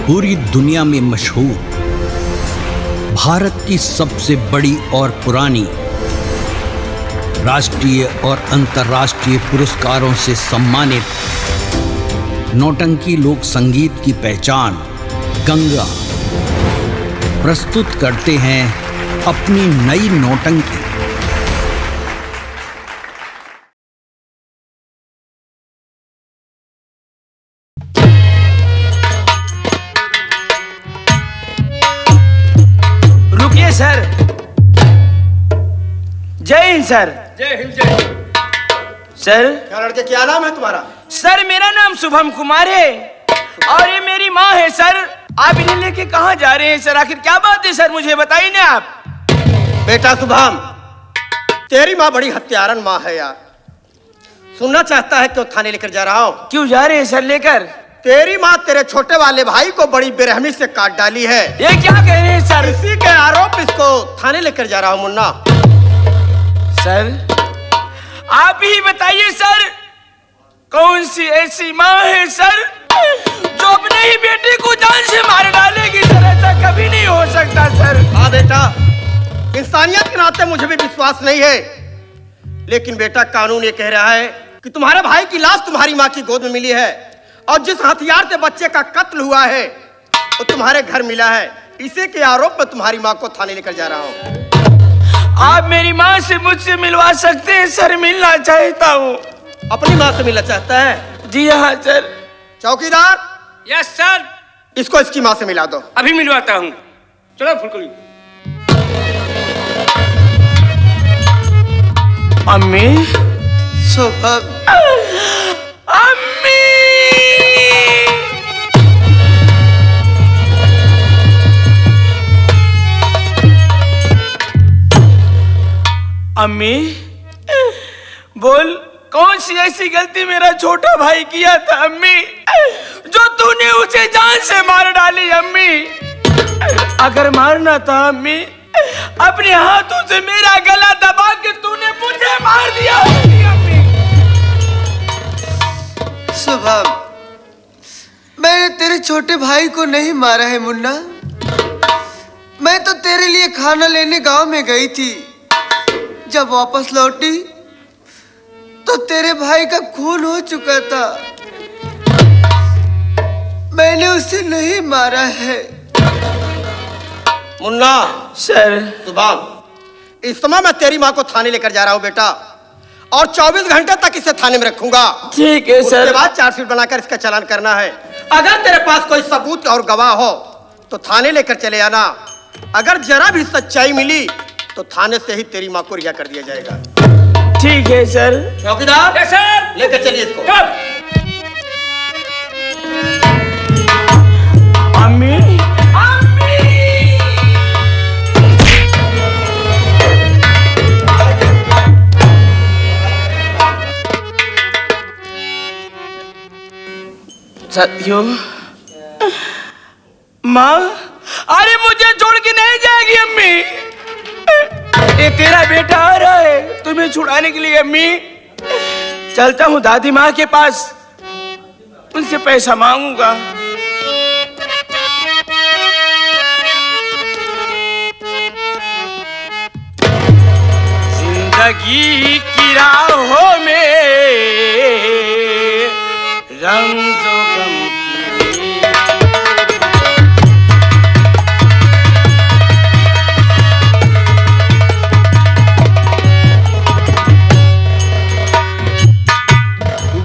पूरी दुनिया में मशहूर, भारत की सबसे बड़ी और पुरानी, राष्ट्रीय और अंतर्राष्ट्रीय पुरस्कारों से सम्मानित नौटंकी लोक संगीत की पहचान गंगा प्रस्तुत करते हैं अपनी नई नौटंकी। रुकिए सर। जय हिंद सर। जय हिंद जय हिंद। सर क्या लड़के, क्या नाम है तुम्हारा? सर मेरा नाम शुभम कुमार है और ये मेरी माँ है सर। आप इन्हें लेके कहाँ जा रहे हैं सर? आखिर क्या बात है सर, मुझे बताइए ना आप। बेटा शुभम, तेरी माँ बड़ी हत्यारन माँ है यार। सुनना चाहता है क्यों थाने लेकर जा रहा हूँ? क्यों जा रहे हैं सर लेकर? तेरी माँ तेरे छोटे वाले भाई को बड़ी बेरहमी से काट डाली है। ये क्या कह रहे हैं सर? इसी के आरोप इसको थाने लेकर जा रहा हूँ मुन्ना। सर आप ही बताइए सर, कौन सी ऐसी माँ है सर जो अपने ही बेटे को जान से मार डालेगी सर? ऐसा कभी नहीं हो सकता सर। हाँ बेटा, इंसानियत के नाते मुझे भी विश्वास नहीं है, लेकिन बेटा कानून ये कह रहा है कि तुम्हारे भाई की लाश तुम्हारी माँ की गोद में मिली है और जिस हथियार से बच्चे का कत्ल हुआ है वो तुम्हारे घर मिला है। इसी के आरोप में तुम्हारी माँ को थाने लेकर जा रहा हूँ। आप मेरी माँ से मुझसे मिलवा सकते हैं सर? मिलना चाहता हूँ। अपनी माँ से मिलना चाहता है? जी हाँ सर। चौकीदार, यस सर। इसको इसकी माँ से मिला दो। अभी मिलवाता हूँ। चलो फुलकुली। अम्मी, शुभम, अम्मी, अम्मी बोल, कौन सी ऐसी गलती मेरा छोटा भाई किया था अम्मी जो तूने उसे जान से मार डाली? अम्मी अगर मारना था अम्मी, अपने हाथों से मेरा गला दबा के तूने मुझे मार दिया होती अम्मी। शुभम, मैंने तेरे छोटे भाई को नहीं मारा है मुन्ना। मैं तो तेरे लिए खाना लेने गांव में गई थी। जब वापस लौटी तो तेरे भाई का खून हो चुका था। मैंने उसे नहीं मारा है। मुन्ना। सर। शुभम, इस समय मैं तेरी माँ को थाने लेकर जा रहा हूँ बेटा, और 24 घंटे तक इसे थाने में रखूंगा। ठीक है सर। उसके बाद चार्जशीट बनाकर इसका चालान करना है। अगर तेरे पास कोई सबूत और गवाह हो तो थाने लेकर चले आना। अगर जरा भी सच्चाई मिली तो थाने से ही तेरी माँ को रिहा कर दिया जाएगा। ठीक है सर। चौकीदार, यस सर। लेकर चलिए इसको। कब? अम्मी, अम्मी, साथियों, माँ, अरे मुझे छोड़ के नहीं जाएगी अम्मी। ये तेरा बेटा आ रहा है तुम्हें छुड़ाने के लिए अम्मी। चलता हूँ दादी माँ के पास, उनसे पैसा मांगूंगा। जिंदगी की राहों में रंजो गम की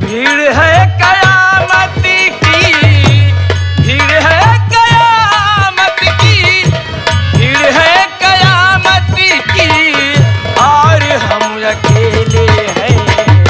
भीड़ है कयामत की, भीड़ है कयामत की, भीड़ है कयामत की, और हम अकेले हैं।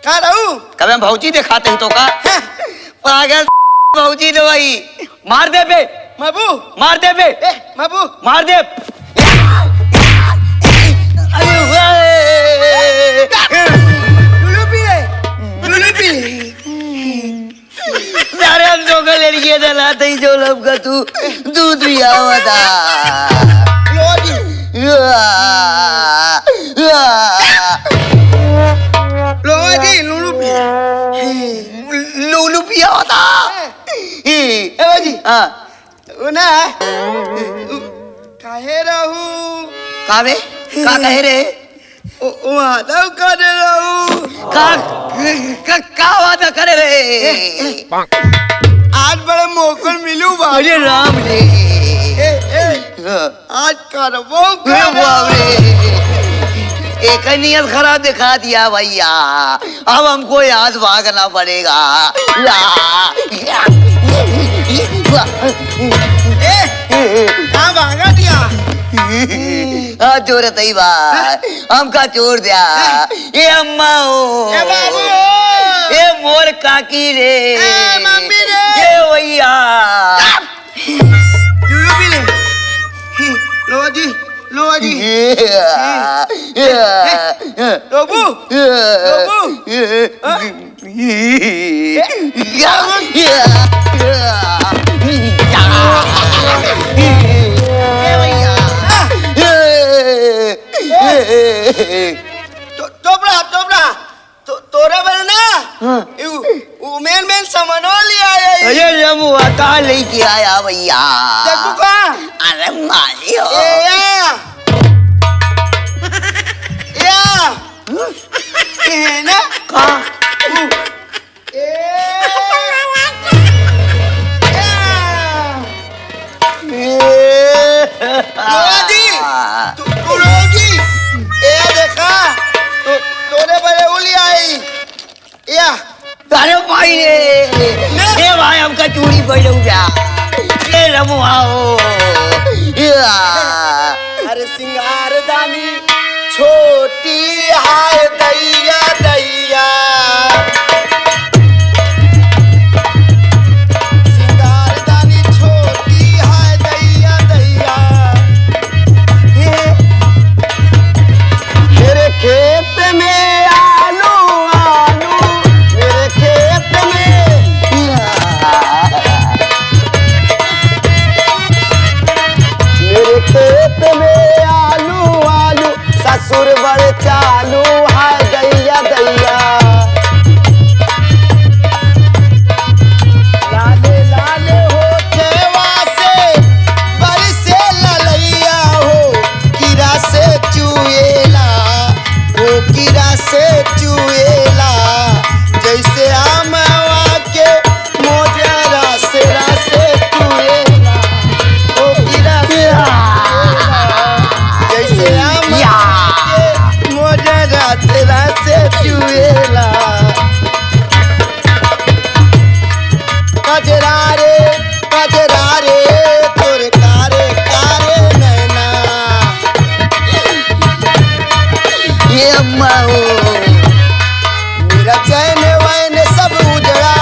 कहा रहू कभी हम भौजी दिखाते ही तो का पागल भौजी तो भाई मार दे बे महबू मार दे बे महबू मार दे लुलू पी ले लुलू पी ले अरे हम दो का लड़की दलाते ही जो लब का तू दूध भी आवा था लोहा जी लुलू पी लूलू पिया होता जी हाँ ना काहे रहू कावे का कहे रे वादा करे रहू का वादा करे रे आज बड़े मौका मिलू बा अरे राम रे आज करबो एक नियत खराब दिखा दिया भैया अब हमको याद भागना पड़ेगा कहाँ भागा दिया हाँ चोर तई बात हमका चोर दिया ये अम्मा हो ए बाबू ये मोर काकी रे ए मम्मी रे ये भैया लुलू पी ले लोहा जी लोबू चोपड़ा तोरे बल ना मेन सामानो लिया अरे रमुआ का लेके आया भैया देखू कहाँ अरे मारियो ये ना का तोरे बड़े उली आई या अरे भाई रे ये भाई हमका चूड़ी पहनू जा ये रमुआ हो अरे सिंगार दानी छोटी हाय दैया दैया सिंगार दानी छोटी हाय दैया दैया मेरे खेत में आलू आलू मेरे खेत में मेरे खेत में आलू आलू ससुर बड़े चालू है दैया दैया लाले लाले हो केवा से बरसे ललैया हो कीड़ा से चुएला हो कीड़ा से चुएला जैसे आमवा के मोजरा से रासे चुएला हो कीड़ा से जैसे आमवा के मोजरा से रासे चुएला कजरा रे तोर कारे कारे नैना ये अम्मा हो मेरा चैन वैन सब उजड़ा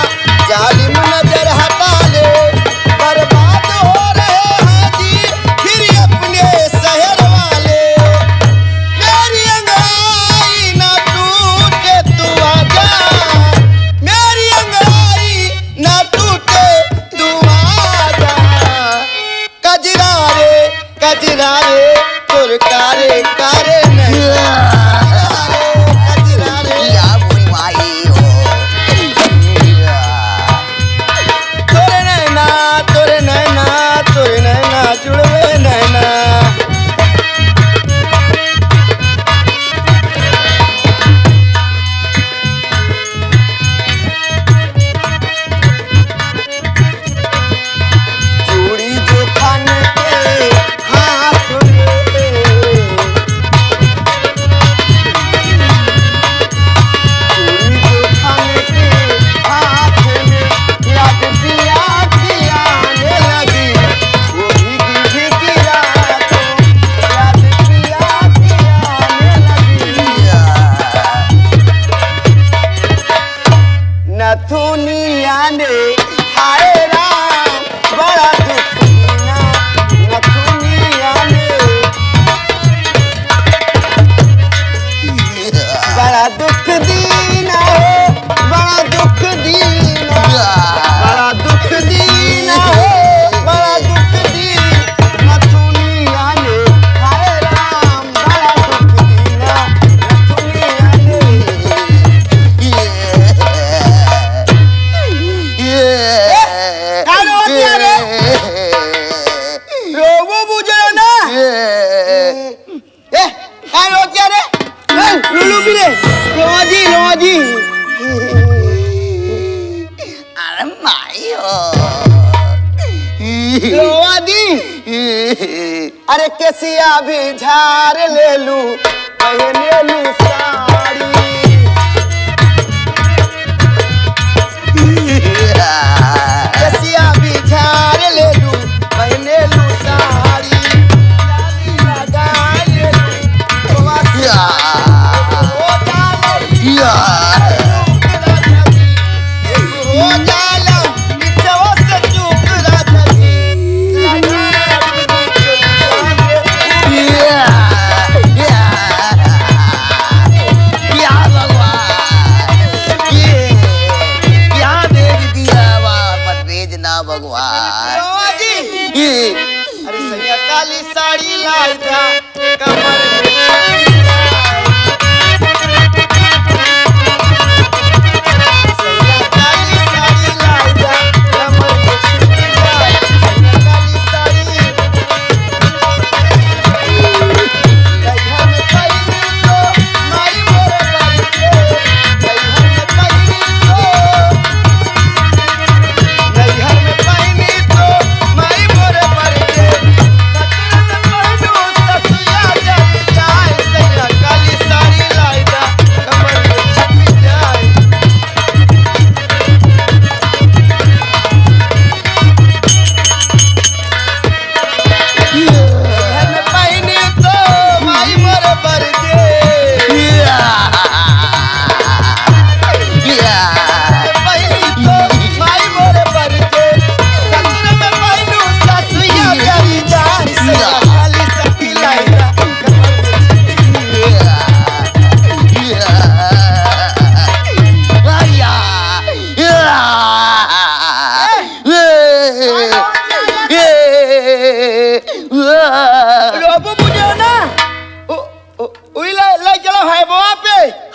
जालिम नजर हटा ले बर्बाद हो रहे हैं जी फिर अपने शहर वाले मेरी अंगड़ाई ना टूटे तू आजा मेरी अंगड़ाई ना टूटे तू आजा कजरा रे तोर कारे कारे नहीं अरे केसिया भी झाड़ ले लू पहने लू साड़ी केसिया भी झाड़ ले लू पहने लू साड़ी लाली लगा ले लू हो जाला निचवा से चूक राजनी अरे सैया काली साड़ी लाई था कमर में सैया काली साड़ी लाई था कमर में काली साड़ी लइहा में पईली तो माई मोर करके लइहा में पईली तो माई मोर करके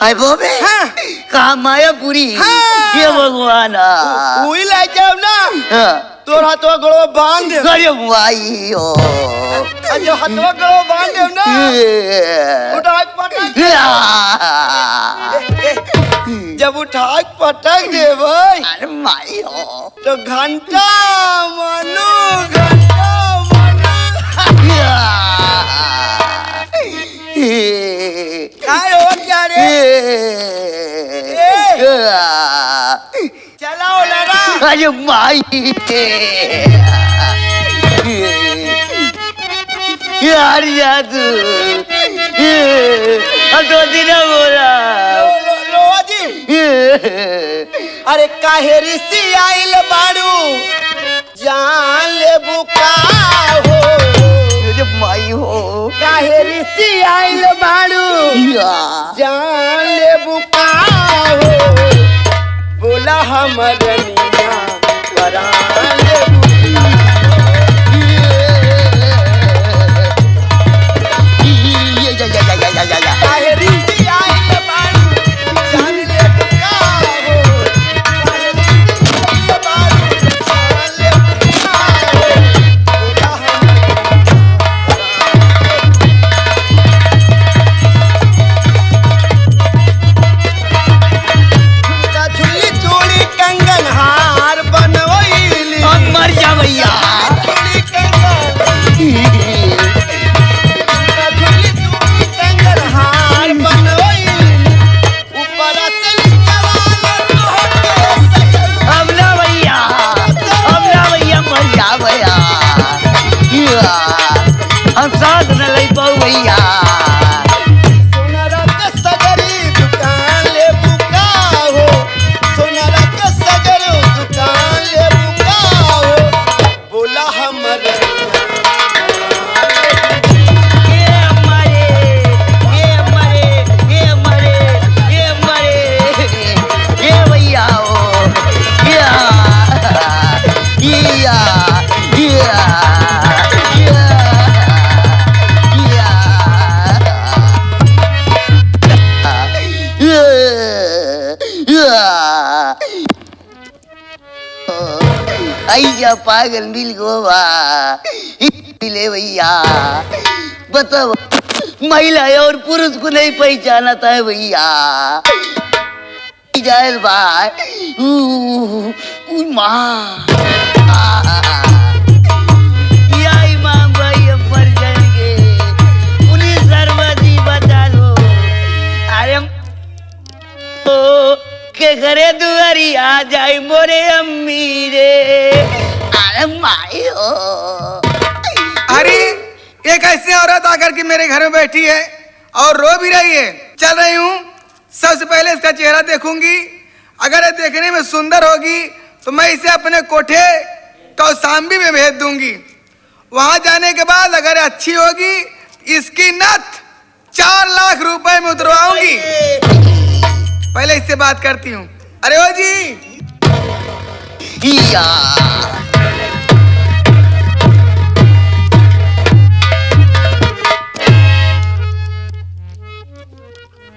हाय बोबे हाँ। कहा मायापुरी हाँ। ये भगवान उही ले जाओ ना तोर हाथवा गड़ो बांध दे अरे भाई हो जो हाथवा गड़ो बांध दे ना उठा पटक जब उठा पटक दे भाई अरे माई हो तो घंटा मनु काय हो क्या रे चलाओ लड़ा अरे माई यार जादू तो दिन बोला लो जी अरे काहे ऋषि आइल बाड़ू जान ले बुका हो अरे माई हो काहे ऋषि आइल बाड़ू जान ले बुका हो बोला हमर निया परान ले काहे ऋषि आइल बाड़ू जान ले बुका हो काहे ऋषि आइल बाड़ू जान ले बुका हो बोला झुल्ली चूड़ी कंगन हार बनवैली मर जा भैया चूड़ी कंगन झुल्ली चूड़ी कंगन हार बनवैली ऊपर से जवान तोहके सजल अब ना भैया मर जा भैया हम साथ न ले पाऊ भैया सोनारा के सगरी दुकान ले बुका हो सोनारा के सगरी दुकान ले बुका हो बोला हमर ये भैया हो ऐसा पागल मिल गोवा मिले भैया बताओ महिला और पुरुष को नहीं पहचाना था भैया जाहिर भाई माँ या इमाम भाई दुआरी आ जाई मोरे अम्मी रे। अरे माई हो। अरे ये कैसे औरत आकर के मेरे घर में बैठी है और रो भी रही है। चल रही हूँ, सबसे पहले इसका चेहरा देखूंगी। अगर ये देखने में सुंदर होगी तो मैं इसे अपने कोठे कौशाम्बी में भेज दूंगी। वहां जाने के बाद अगर अच्छी होगी इसकी नथ 4 लाख रुपए में उतरवाऊंगी। पहले इससे बात करती हूँ। अरे ओ जी, या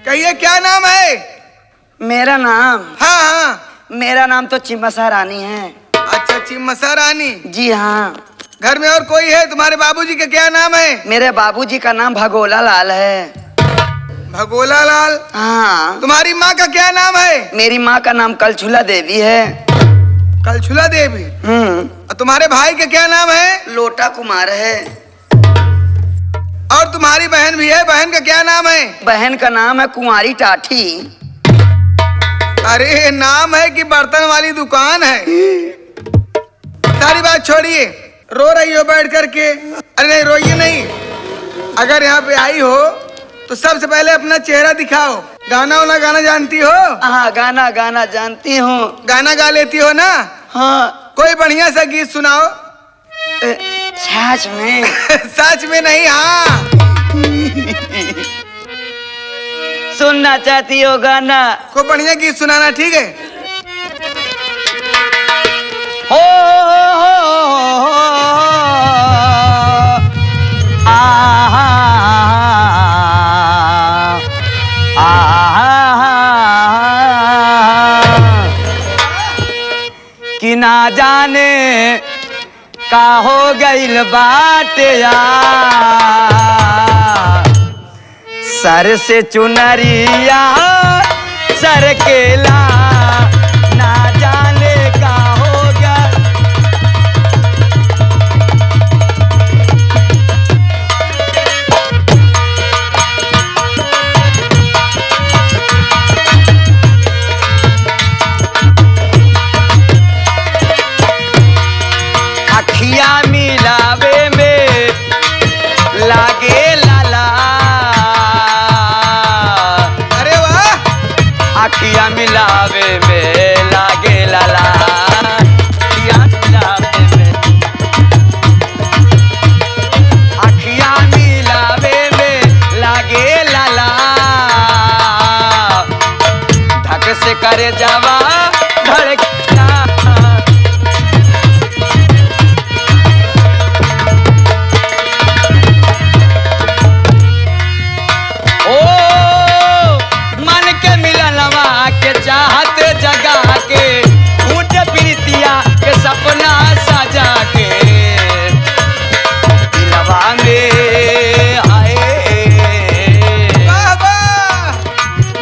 कहिए क्या नाम है? मेरा नाम, हाँ हाँ। मेरा नाम तो चिमसा रानी है। अच्छा, चिमसा रानी। जी हाँ। घर में और कोई है? तुम्हारे बाबूजी का क्या नाम है? मेरे बाबूजी का नाम भगोला लाल है। भगोला लाल। हाँ। तुम्हारी माँ का क्या नाम है? मेरी माँ का नाम कलछुला देवी है। कलछुला देवी। और तुम्हारे भाई का क्या नाम है? लोटा कुमार है। और तुम्हारी बहन भी है, बहन का क्या नाम है? बहन का नाम है कुंवारी टाठी। अरे नाम है कि बर्तन वाली दुकान है? सारी बात छोड़िए, रो रही हो बैठ करके। अरे नहीं, रोइए नहीं। अगर यहाँ पे आई हो तो सबसे पहले अपना चेहरा दिखाओ। गाना वाना गाना जानती हो? हाँ, गाना गाना जानती हूँ। गाना गा लेती हो ना? हाँ। कोई बढ़िया सा गीत सुनाओ। सच में? सच में नहीं, हाँ। सुनना चाहती हो गाना? कोई बढ़िया गीत सुनाना, ठीक है? हो कि ना जाने का हो गइल बाटे सर से चुनरिया सर केला, ना जाने का हो गया। अखिया मिलावे में लागे लाला। अरे वाह। अखिया मिलावे में लागे लाला। अखिया मिलावे में, अखिया मिलावे में लागे लाला। धक से करे जावा धड़कना। चाहत जगा के ऊट प्रीतिया के सपना सजा के दिलवा में आए।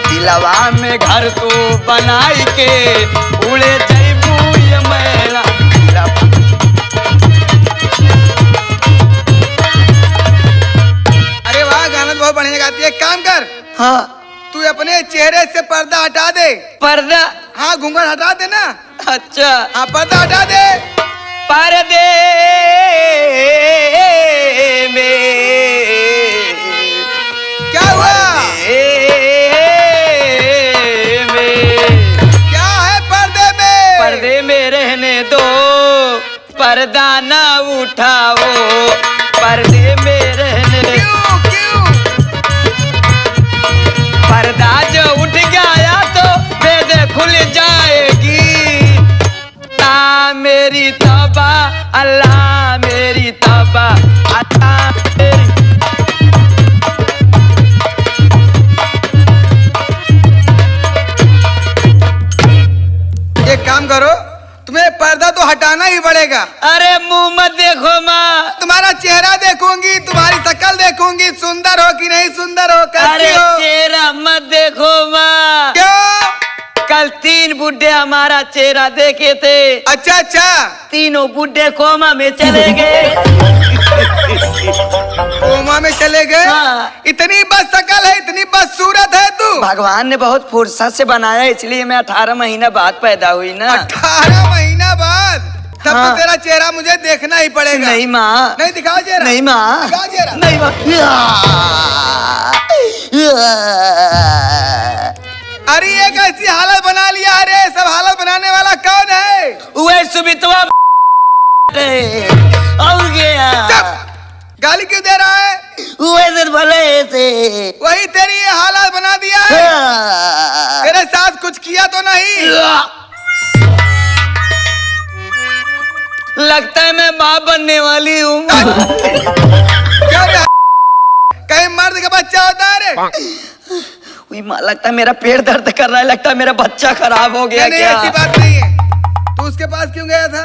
दिलवा में घर तू बनाई के उड़े जैबू ये मैना। अरे वाह, गाना बहुत बढ़िया गाती है। एक काम कर, हाँ। तू अपने चेहरे से पर्दा हटा दे। पर्दा? हाँ, घूंघट हटा दे ना। अच्छा। हाँ, पर्दा हटा दे। पर्दे में क्या हुआ? क्या है पर्दे में? पर्दे में रहने दो, पर्दा ना उठाओ। पर्दे में रहने दो। क्यों क्यों? पर्दा जो उठ गया तो भेद खुल जाएगी। ता मेरी तबा अल्लाह, मेरी तबा अल्लाह मेरी। एक काम करो, तुम्हें पर्दा तो हटाना ही पड़ेगा। अरे मुंह मत देखो माँ। तुम्हारा चेहरा देखूंगी, तुम्हारी शक्ल देखूंगी, सुंदर हो कि नहीं सुंदर हो, कैसी अरे हो। चेहरा मत देखो माँ। क्यों? कल 3 बुड्ढे हमारा चेहरा देखे थे। अच्छा अच्छा। तीनों बुड्ढे कोमा में चले गए। कोमा में चले गए। हाँ। इतनी बद शकल है, इतनी बद सूरत है तू। भगवान ने बहुत फुर्सत से बनाया, इसलिए मैं 18 महीना बाद पैदा हुई ना। 18 महीना बाद? तब हाँ। तो तेरा चेहरा मुझे देखना ही पड़ेगा। नहीं माँ, नहीं दिखाओ चेहरा। नहीं माँ, दिखाओ चेहरा। नहीं माँ। अरे ये कैसी हालत बना लिया? अरे सब हालत बनाने वाला कौन है? वह सुमितवा और गया। गाली क्यों दे रहा है? वैसे भले से वही तेरी ये हालत बना दिया है। तेरे साथ कुछ किया तो नहीं? लगता है मैं माँ बनने वाली हूँ। क्या रे? कहीं मर्द का बच्चा होता है रे? वही माँ, लगता है मेरा पेट दर्द कर रहा है, लगता है मेरा बच्चा खराब हो गया। नहीं, क्या ऐसी बात नहीं है। तू उसके पास क्यों गया था?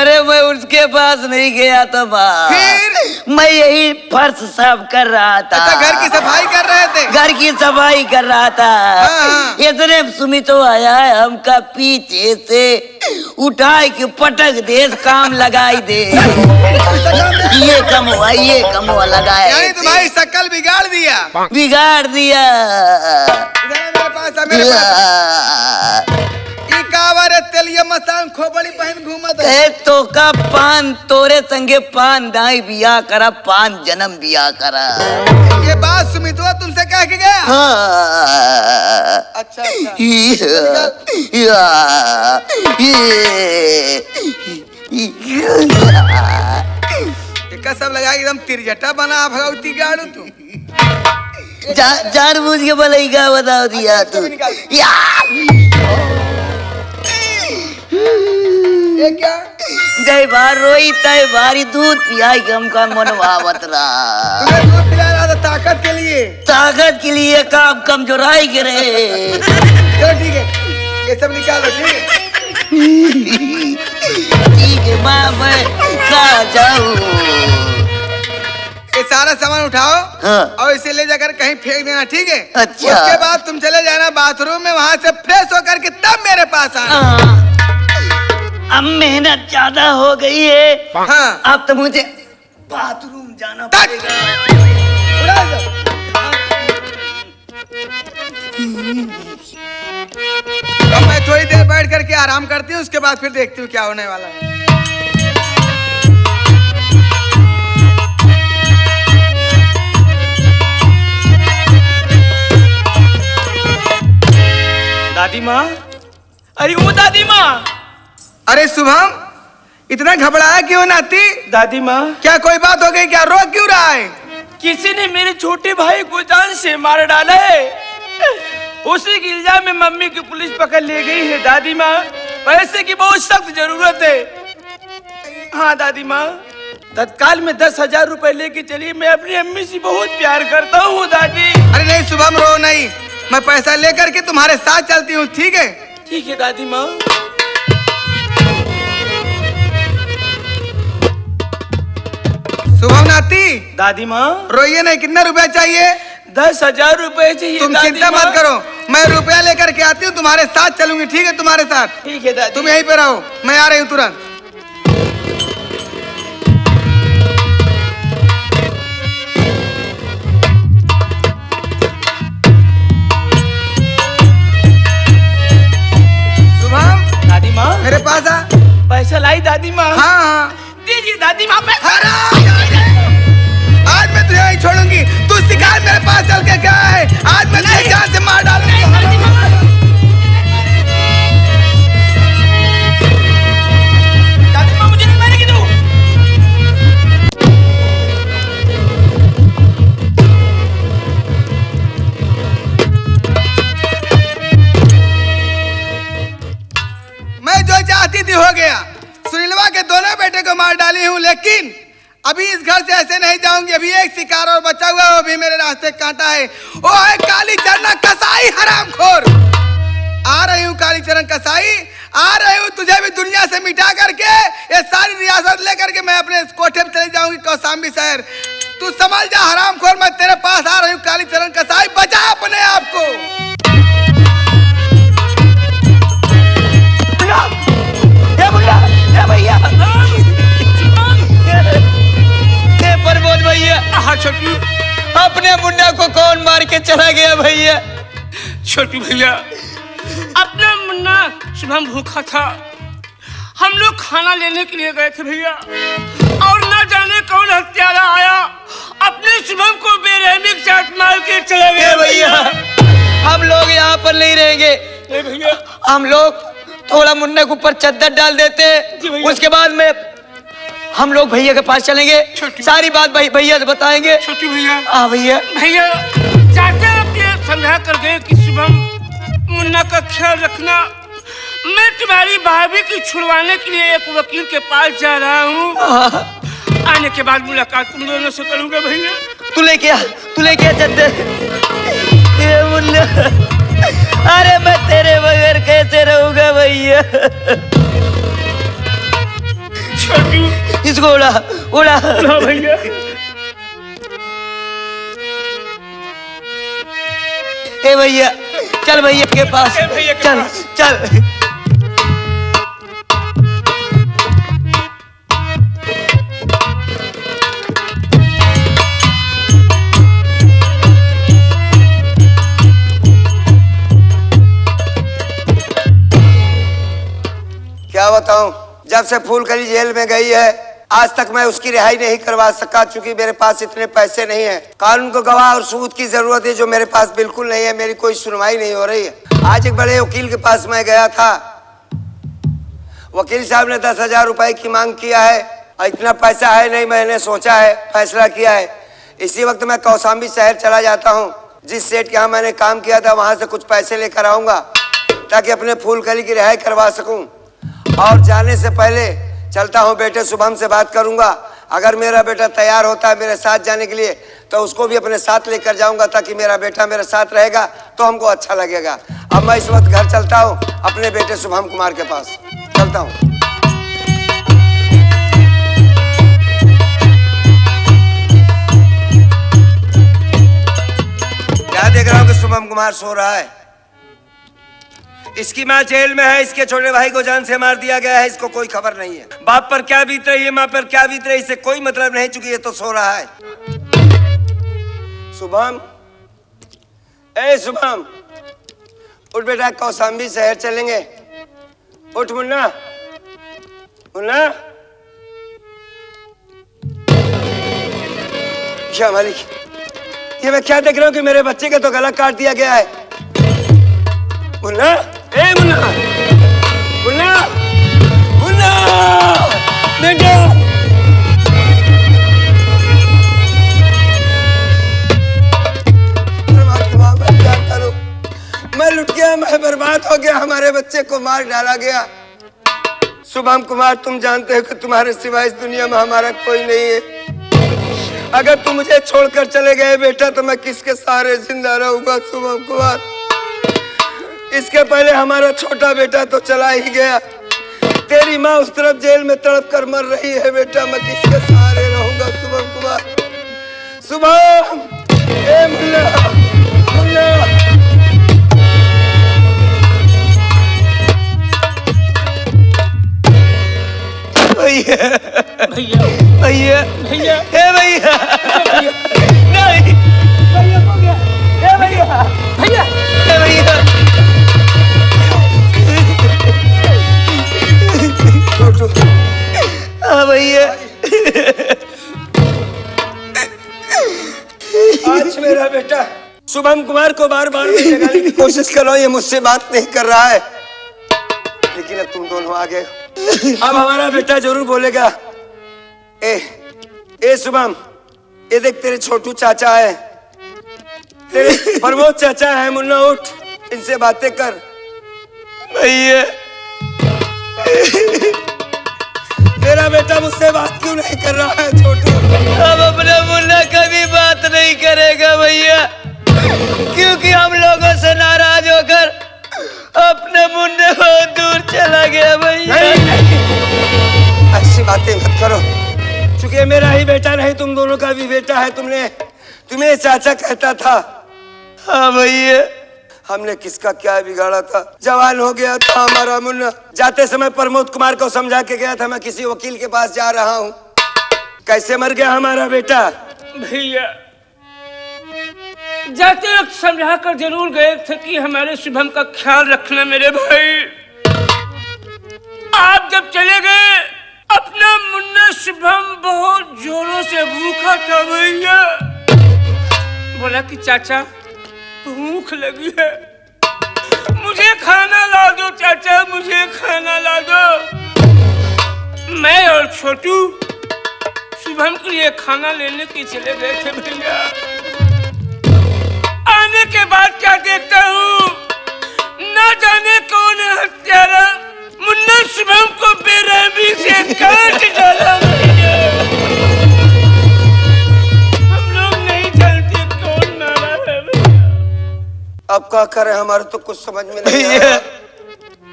अरे मैं उसके पास नहीं गया था माँ, फिर? मैं यही फर्श साफ कर रहा था। अच्छा, घर की सफाई कर रहे थे? घर की सफाई कर रहा था। हाँ। इतने सुमितो आया है, हमका पीछे से उठाए के पटक दे, काम लगाई दे। ये कम हुआ, ये कम हुआ, लगाया यानी तुम्हारी शक्ल बिगाड़ दिया? बिगाड़ दिया। इधर आ मेरे पास, आ मेरे पास। ई कावरे तेलिया मसान खोपड़ी पहन घूमत है। कहे तो का पान तोरे संगे पान दाई बिया करा, पान जन्म बिया करा। ये बात सुमितवा तुमसे कह के गया? हाँ। अच्छा अच्छा। इसका सब लगा के एकदम तिरझटा बना भगवती गाड़ू तू। जानबूझ के भलाई का बताओ दिया तू। या! ये क्या? जय बार रोई तय बारी दूध पियाई के हमका मनवावत रहा। तुम्हें दूध पिला रहा था ताकत के लिए? ताकत के लिए काम कमजोराई के रहे। चलो ठीक है, ये सब निकालो। ठीक है, ठीक है माँ, मैं कहाँ जाऊँ? ये सारा सामान उठाओ। हाँ। और इसे ले जाकर कहीं फेंक देना, ठीक है? अच्छा। उसके बाद तुम चले जाना बाथरूम में, वहाँ से फ्रेश होकर के तब मेरे पास आना। हाँ। अब मेहनत ज्यादा हो गई है। हाँ। अब तो मुझे बाथरूम जाना तक। पड़ेगा। उड़ा दो। अब मैं थोड़ी देर बैठ करके आराम करती हूँ, उसके बाद फिर देखती हूँ क्या होने वाला है। दादी माँ, अरे वो दादी माँ। अरे शुभम, इतना घबराया क्यों नाती? दादी माँ, क्या कोई बात हो गई क्या? रो क्यों रहा है? किसी ने मेरे छोटे भाई को जान से मार डाला है। उसी के इल्जाम में मम्मी की पुलिस पकड़ ले गई है। दादी माँ, पैसे की बहुत सख्त जरूरत है। हाँ दादी माँ, तत्काल में 10,000 रुपए लेके चलिए। मैं अपनी अम्मी से बहुत प्यार करता हूँ दादी। अरे नहीं शुभम, रो नहीं। मैं पैसा लेकर के तुम्हारे साथ चलती हूँ, ठीक है? ठीक है दादी माँ। शुभम नाती, दादी माँ, रोइए नहीं। कितना रुपया चाहिए? 10,000 रुपए चाहिए। तुम दादी चिंता माँ। मत करो, मैं रुपया लेकर के आती हूँ, तुम्हारे साथ चलूंगी, ठीक है? तुम्हारे साथ। ठीक है दादी। तुम यहीं पे रहो, मैं आ रही हूँ तुरंत। शुभम, दादी माँ, मेरे पास आ। पैसा लाई दादी माँ। हाँ हाँ। दीजिए दादी माँ पैसा। आज मैं तुझे नहीं छोड़ूंगी। तू शिकायत मेरे पास चल के क्या है? आज मैं तुझे जान से मार डालूंगा। दादी माँ, मुझे नहीं मारेगी तू। मैं जो चाहती थी हो गया। सुनीलवा के दोनों बेटे को मार डाली हूँ, लेकिन अभी इस घर से ऐसे नहीं जाऊंगी। अभी एक शिकार और बचा हुआ है, वो भी मेरे रास्ते कांटा है। वो है काली चरण कसाई, हरामखोर। आ रही हूँ काली चरण कसाई, आ रही हूँ तुझे भी दुनिया से मिटा करके। ये सारी रियासत लेकर के मैं अपने कोठे पे चली जाऊंगी, कौशाम्बी शहर। तू समझ जा हरामखोर, मैं तेरे पास आ रही हूँ काली चरण कसाई। बचा अपने आप को। भैया, छोटी को कौन मार के चला गया भैया? छोटू भैया, अपना मुन्ना शुभम भूखा था। हम लोग खाना लेने के लिए गए थे भैया, और ना जाने कौन हत्यारा आया, अपने शुभम को बेरहमी के साथ मार के चला गया भैया। हम लोग यहाँ पर नहीं रहेंगे भैया। हम लोग थोड़ा मुन्ना के ऊपर चद्दर डाल देते हैं, उसके बाद में हम लोग भैया के पास चलेंगे, सारी बात भैया से बताएंगे। छोटू भैया। हाँ भैया। भैया चाचा ये समझा कर गए कि शुभम मुन्ना का ख्याल रखना। मैं तुम्हारी भाभी की छुड़वाने के लिए एक वकील के पास जा रहा हूँ। आने के बाद मुलाकात तुम दोनों से करूंगा भैया। तू लेके आ चद्दर। ये मुन्ना, अरे मैं तेरे बगैर कैसे रहूंगा भैया? छोटू, इसको उड़ा भैया। ए भैया, चल भैया के पास, चल। क्या बताऊं, जब से फूलकली जेल में गई है आज तक मैं उसकी रिहाई नहीं करवा सका, चूंकि मेरे पास इतने पैसे नहीं हैं। कानून को गवाह और सबूत की जरूरत है, जो मेरे पास बिल्कुल नहीं है। मेरी कोई सुनवाई नहीं हो रही है। आज एक बड़े वकील के पास मैं गया था। वकील साहब ने 10,000 रुपए की मांग किया है, और इतना पैसा है नहीं। मैंने सोचा है, फैसला किया है, इसी वक्त मैं कौशाम्बी शहर चला जाता हूँ। जिस सेठ के यहाँ मैंने काम किया था वहां से कुछ पैसे लेकर आऊंगा, ताकि अपने फूलकली की रिहाई करवा सकूं। और जाने से पहले चलता हूँ, बेटे शुभम से बात करूंगा। अगर मेरा बेटा तैयार होता है मेरे साथ जाने के लिए, तो उसको भी अपने साथ लेकर जाऊंगा, ताकि मेरा बेटा मेरे साथ रहेगा तो हमको अच्छा लगेगा। अब मैं इस वक्त घर चलता हूँ, अपने बेटे शुभम कुमार के पास चलता हूँ। क्या देख रहा हूँ कि शुभम कुमार सो रहा है? इसकी माँ जेल में है, इसके छोटे भाई को जान से मार दिया गया है, इसको कोई खबर नहीं है। बाप पर क्या बीत रही है, माँ पर क्या बीत रही है, इसे कोई मतलब नहीं, चूंकि ये तो सो रहा है। शुभम, ए शुभम, उठ बेटा, कौशाम्बी शहर चलेंगे। उठ मुन्ना, मुन्ना। क्या मालिक, ये मैं क्या देख रहा हूँ कि मेरे बच्चे का तो गला काट दिया गया है। मुन्ना, ए मुन्ना, मुन्ना, मुन्ना, बेटा। मैं क्या करूं? मैं लुट गया, मैं बर्बाद हो गया, हमारे बच्चे को मार डाला गया। शुभम कुमार, तुम जानते हो कि तुम्हारे सिवा इस दुनिया में हमारा कोई नहीं है। अगर तुम मुझे छोड़कर चले गए बेटा, तो मैं किसके सहारे जिंदा रहूंगा? शुभम कुमार, इसके पहले हमारा छोटा बेटा तो चला ही गया। तेरी माँ उस तरफ जेल में तड़प कर मर रही है बेटा, मैं किसके सहारे रहूंगा? शुभम कुमार, शुभम, ए मुन्ना, मुन्ना। भैया, भैया, भैया, भैया, ए भैया, नहीं, भैया हो गया, ए भैया, भैया, ए भैया। हाँ भैया, आज मेरा बेटा शुभम कुमार को बार बार जगाने की कोशिश कर रहा हूं, ये मुझसे बात नहीं कर रहा है, लेकिन अब तुम दोनों आ गए। अब हमारा बेटा जरूर बोलेगा। ए शुभम, ये देख तेरे छोटू चाचा है, तेरे प्रमोद चाचा है। मुन्ना उठ, इनसे बातें कर। भैया, मेरा बेटा मुझसे बात क्यों नहीं कर रहा है? छोटू, अब अपना मुन्ना कभी बात नहीं करेगा भैया, क्योंकि हम लोगों से नाराज होकर अपने मुन्ने बहुत दूर चला गया भैया। ऐसी बातें मत करो, चूंकि मेरा ही बेटा नहीं, तुम दोनों का भी बेटा है। तुम्हें चाचा कहता था। हाँ भैया, हमने किसका क्या बिगाड़ा था? जवान हो गया था हमारा मुन्ना। जाते समय प्रमोद कुमार को समझा के गया था, मैं किसी वकील के पास जा रहा हूँ। कैसे मर गया हमारा बेटा? भैया, जाते वक्त समझा कर जरूर गए थे कि हमारे शुभम का ख्याल रखना मेरे भाई। आप जब चले गए, अपना मुन्ना शुभम बहुत जोरों से भूखा था भैया। बोला कि चाचा भूख लगी है, मुझे खाना ला दो चाचा, मुझे खाना ला दो। मैं और छोटू शुभम के लिए खाना लेने के चले गए थे भैया। आने के बाद क्या देखता हूँ, न जाने कौन हत्यारा मुन्ना शुभम को बेरहमी से काट डाला भैया। हम लोग नहीं जानते कौन मारा है भैया। अब क्या करे, हमारे तो कुछ समझ में नहीं आ रहा।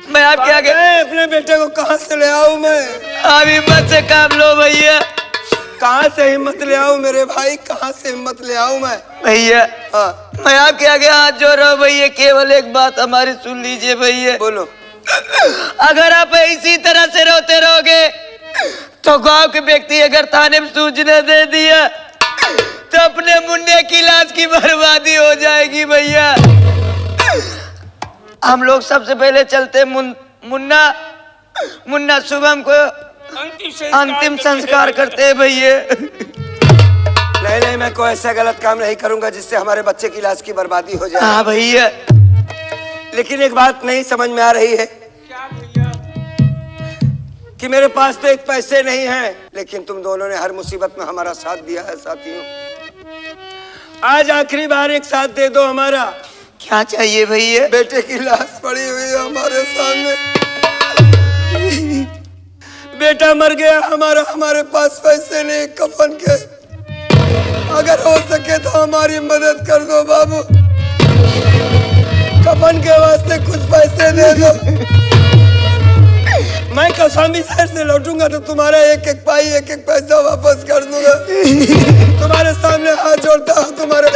मैं आपके आगे अपने बेटे को कहाँ से ले आऊं मैं? आप हिम्मत से काम लो भैया। कहाँ से हिम्मत ले आऊं मेरे भाई, कहाँ से हिम्मत ले आऊं मैं? भैया हाँ मैं आपके आगे हाथ जोड़ रहा हूँ भैया, केवल एक बात हमारी सुन लीजिए भैया। बोलो। अगर आप इसी तरह से रोते रहोगे तो गांव के व्यक्ति अगर थाने में सूचना दे दिया तो अपने मुन्ने की लाश की बर्बादी हो जाएगी भैया। हम लोग सबसे पहले चलते मुन्ना शुभम को अंतिम संस्कार करते हैं भैया। नहीं नहीं, मैं कोई ऐसा गलत काम नहीं करूंगा जिससे हमारे बच्चे की लाश की बर्बादी हो जाए। हाँ भैया। लेकिन एक बात नहीं समझ में आ रही है कि मेरे पास तो एक पैसे नहीं हैं, लेकिन तुम दोनों ने हर मुसीबत में हमारा साथ दिया है साथियों। आज आखिरी बार एक साथ दे दो हमारा। क्या चाहिए भैया? बेटे की लाश पड़ी हुई है हमारे सामने, बेटा मर गया हमारा, हमारे पास पैसे नहीं कफन के। अगर हो सके तो हमारी मदद कर दो बाबू, कफन के वास्ते कुछ पैसे दे दो। मैं कौशाम्बी शहर से लौटूंगा तो तुम्हारा एक एक पाई एक एक पैसा वापस कर दूंगा। तुम्हारे सामने हाथ जोड़ता हूँ, तुम्हारे